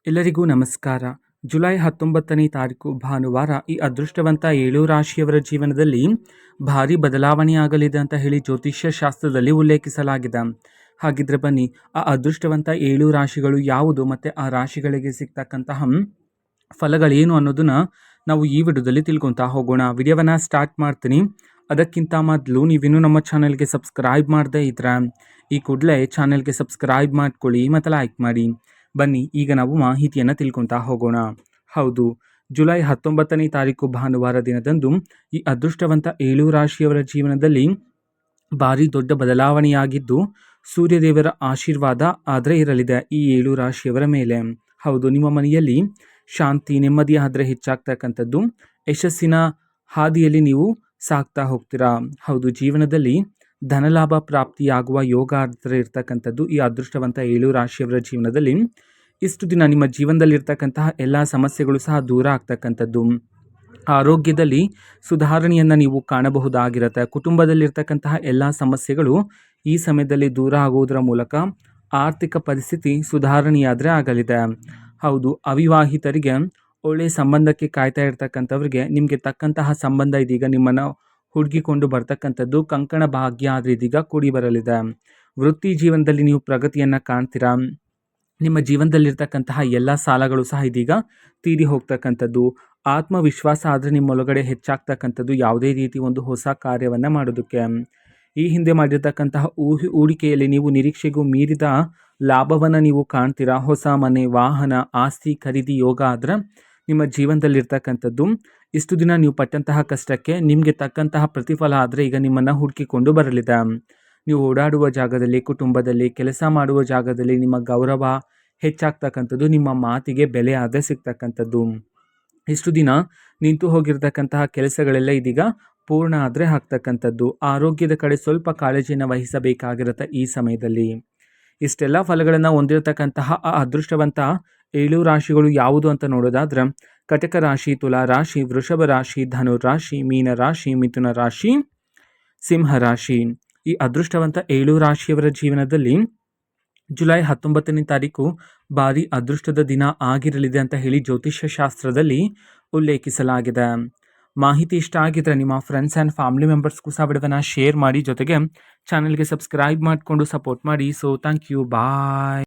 ಎಲ್ಲರಿಗೂ ನಮಸ್ಕಾರ. ಜುಲೈ 19ನೇ ತಾರೀಕು ಭಾನುವಾರ. ಈ ಅದೃಷ್ಟವಂತ 7 ರಾಶಿಯವರ ಜೀವನದಲ್ಲಿ ಭಾರಿ ಬದಲಾವಣೆಯಾಗಲಿದೆ ಅಂತ ಹೇಳಿ ಜ್ಯೋತಿಷ್ಯ ಶಾಸ್ತ್ರದಲ್ಲಿ ಉಲ್ಲೇಖಿಸಲಾಗಿದೆ. ಹಾಗಿದ್ರೆ ಬನ್ನಿ, ಆ ಅದೃಷ್ಟವಂತ 7 ರಾಶಿಗಳು ಯಾವುದು ಮತ್ತು ಆ ರಾಶಿಗಳಿಗೆ ಸಿಗ್ತಕ್ಕಂತಹ ಫಲಗಳೇನು ಅನ್ನೋದನ್ನ ನಾವು ಈ ವಿಡಿಯೋದಲ್ಲಿ ತಿಳ್ಕೊತಾ ಹೋಗೋಣ. ವಿಡಿಯೋವನ್ನು ಸ್ಟಾರ್ಟ್ ಮಾಡ್ತೀನಿ. ಅದಕ್ಕಿಂತ ಮೊದಲು ನೀವಿನ್ನೂ ನಮ್ಮ ಚಾನೆಲ್ಗೆ ಸಬ್ಸ್ಕ್ರೈಬ್ ಮಾಡದೇ ಇದ್ರೆ ಈ ಕೂಡಲೇ ಚಾನೆಲ್ಗೆ ಸಬ್ಸ್ಕ್ರೈಬ್ ಮಾಡ್ಕೊಳ್ಳಿ ಮತ್ತು ಲೈಕ್ ಮಾಡಿ. ಬನ್ನಿ, ಈಗ ನಾವು ಮಾಹಿತಿಯನ್ನು ತಿಳ್ಕೊತಾ ಹೋಗೋಣ. ಹೌದು, ಜುಲೈ 19ನೇ ತಾರೀಕು ಭಾನುವಾರ ದಿನದಂದು ಈ ಅದೃಷ್ಟವಂತ 7 ರಾಶಿಯವರ ಜೀವನದಲ್ಲಿ ಭಾರಿ ದೊಡ್ಡ ಬದಲಾವಣೆಯಾಗಿದ್ದು ಸೂರ್ಯದೇವರ ಆಶೀರ್ವಾದ ಆದರೆ ಇರಲಿದೆ ಈ 7 ರಾಶಿಯವರ ಮೇಲೆ. ಹೌದು, ನಿಮ್ಮ ಮನೆಯಲ್ಲಿ ಶಾಂತಿ ನೆಮ್ಮದಿ ಆದರೆ ಹೆಚ್ಚಾಗ್ತಕ್ಕಂಥದ್ದು. ಯಶಸ್ಸಿನ ಹಾದಿಯಲ್ಲಿ ನೀವು ಸಾಗ್ತಾ ಹೋಗ್ತೀರಾ. ಹೌದು, ಜೀವನದಲ್ಲಿ ಧನಲಾಭ ಪ್ರಾಪ್ತಿಯಾಗುವ ಯೋಗ ಆದರೆ ಇರ್ತಕ್ಕಂಥದ್ದು ಈ ಅದೃಷ್ಟವಂತ 7 ರಾಶಿಯವರ ಜೀವನದಲ್ಲಿ. ಇಷ್ಟು ದಿನ ನಿಮ್ಮ ಜೀವನದಲ್ಲಿರ್ತಕ್ಕಂತಹ ಎಲ್ಲ ಸಮಸ್ಯೆಗಳು ಸಹ ದೂರ ಆಗ್ತಕ್ಕಂಥದ್ದು. ಆರೋಗ್ಯದಲ್ಲಿ ಸುಧಾರಣೆಯನ್ನು ನೀವು ಕಾಣಬಹುದಾಗಿರುತ್ತೆ. ಕುಟುಂಬದಲ್ಲಿರ್ತಕ್ಕಂತಹ ಎಲ್ಲ ಸಮಸ್ಯೆಗಳು ಈ ಸಮಯದಲ್ಲಿ ದೂರ ಆಗುವುದರ ಮೂಲಕ ಆರ್ಥಿಕ ಪರಿಸ್ಥಿತಿ ಸುಧಾರಣೆಯಾದರೆ ಆಗಲಿದೆ. ಹೌದು, ಅವಿವಾಹಿತರಿಗೆ ಒಳ್ಳೆಯ ಸಂಬಂಧಕ್ಕೆ ಕಾಯ್ತಾ ಇರ್ತಕ್ಕಂಥವ್ರಿಗೆ ನಿಮಗೆ ತಕ್ಕಂತಹ ಸಂಬಂಧ ಇದೀಗ ನಿಮ್ಮನ್ನು ಹುಡುಕಿಕೊಂಡು ಬರ್ತಕ್ಕಂಥದ್ದು. ಕಂಕಣ ಭಾಗ್ಯ ಆದರೆ ಇದೀಗ ಕೂಡಿ ಬರಲಿದೆ. ವೃತ್ತಿ ಜೀವನದಲ್ಲಿ ನೀವು ಪ್ರಗತಿಯನ್ನು ಕಾಣ್ತೀರಾ. ನಿಮ್ಮ ಜೀವನದಲ್ಲಿರ್ತಕ್ಕಂತಹ ಎಲ್ಲ ಸಾಲಗಳು ಸಹ ಇದೀಗ ತೀರಿ ಹೋಗ್ತಕ್ಕಂಥದ್ದು. ಆತ್ಮವಿಶ್ವಾಸ ಆದರೆ ನಿಮ್ಮೊಳಗಡೆ ಹೆಚ್ಚಾಗ್ತಕ್ಕಂಥದ್ದು ಯಾವುದೇ ರೀತಿ ಒಂದು ಹೊಸ ಕಾರ್ಯವನ್ನು ಮಾಡೋದಕ್ಕೆ. ಈ ಹಿಂದೆ ಮಾಡಿರ್ತಕ್ಕಂತಹ ಹೂಡಿಕೆಯಲ್ಲಿ ನೀವು ನಿರೀಕ್ಷೆಗೂ ಮೀರಿದ ಲಾಭವನ್ನು ನೀವು ಕಾಣ್ತೀರಾ. ಹೊಸ ಮನೆ ವಾಹನ ಆಸ್ತಿ ಖರೀದಿ ಯೋಗ ಆದರೆ ನಿಮ್ಮ ಜೀವನದಲ್ಲಿರ್ತಕ್ಕಂಥದ್ದು. ಇಷ್ಟು ದಿನ ನೀವು ಪಟ್ಟಂತಹ ಕಷ್ಟಕ್ಕೆ ನಿಮಗೆ ತಕ್ಕಂತಹ ಪ್ರತಿಫಲ ಆದರೆ ಈಗ ನಿಮ್ಮನ್ನು ಹುಡುಕಿಕೊಂಡು ಬರಲಿದೆ. ನೀವು ಓಡಾಡುವ ಜಾಗದಲ್ಲಿ, ಕುಟುಂಬದಲ್ಲಿ, ಕೆಲಸ ಮಾಡುವ ಜಾಗದಲ್ಲಿ ನಿಮ್ಮ ಗೌರವ ಹೆಚ್ಚಾಗ್ತಕ್ಕಂಥದ್ದು. ನಿಮ್ಮ ಮಾತಿಗೆ ಬೆಲೆ ಆದರೆ ಸಿಗ್ತಕ್ಕಂಥದ್ದು. ಇಷ್ಟು ದಿನ ನಿಂತು ಹೋಗಿರ್ತಕ್ಕಂತಹ ಕೆಲಸಗಳೆಲ್ಲ ಇದೀಗ ಪೂರ್ಣ ಆದರೆ ಆಗ್ತಕ್ಕಂಥದ್ದು. ಆರೋಗ್ಯದ ಕಡೆ ಸ್ವಲ್ಪ ಕಾಳಜಿಯನ್ನು ವಹಿಸಬೇಕಾಗಿರುತ್ತೆ ಈ ಸಮಯದಲ್ಲಿ. ಇಷ್ಟೆಲ್ಲ ಫಲಗಳನ್ನು ಹೊಂದಿರತಕ್ಕಂತಹ ಆ ಅದೃಷ್ಟವಂತ 7 ರಾಶಿಗಳು ಯಾವುದು ಅಂತ ನೋಡೋದಾದ್ರೆ ಕಟಕ ರಾಶಿ, ತುಲಾ ರಾಶಿ, ವೃಷಭ ರಾಶಿ, ಧನು ರಾಶಿ, ಮೀನ ರಾಶಿ, ಮಿಥುನ ರಾಶಿ, ಸಿಂಹ ರಾಶಿ. ಈ ಅದೃಷ್ಟವಂತ 7 ರಾಶಿಯವರ ಜೀವನದಲ್ಲಿ ಜುಲೈ 19ನೇ ತಾರೀಕು ಭಾರಿ ಅದೃಷ್ಟದ ದಿನ ಆಗಿರಲಿದೆ ಅಂತ ಹೇಳಿ ಜ್ಯೋತಿಷ್ಯ ಶಾಸ್ತ್ರದಲ್ಲಿ ಉಲ್ಲೇಖಿಸಲಾಗಿದೆ. ಮಾಹಿತಿ ಇಷ್ಟ ಆಗಿದ್ರೆ ನಿಮ್ಮ ಫ್ರೆಂಡ್ಸ್ ಆ್ಯಂಡ್ ಫ್ಯಾಮಿಲಿ ಮೆಂಬರ್ಸ್ಗೂ ಸಹ ವಿಡಿಯೋನ ಶೇರ್ ಮಾಡಿ, ಜೊತೆಗೆ ಚಾನಲ್ಗೆ ಸಬ್ಸ್ಕ್ರೈಬ್ ಮಾಡಿಕೊಂಡು ಸಪೋರ್ಟ್ ಮಾಡಿ. So thank you, bye.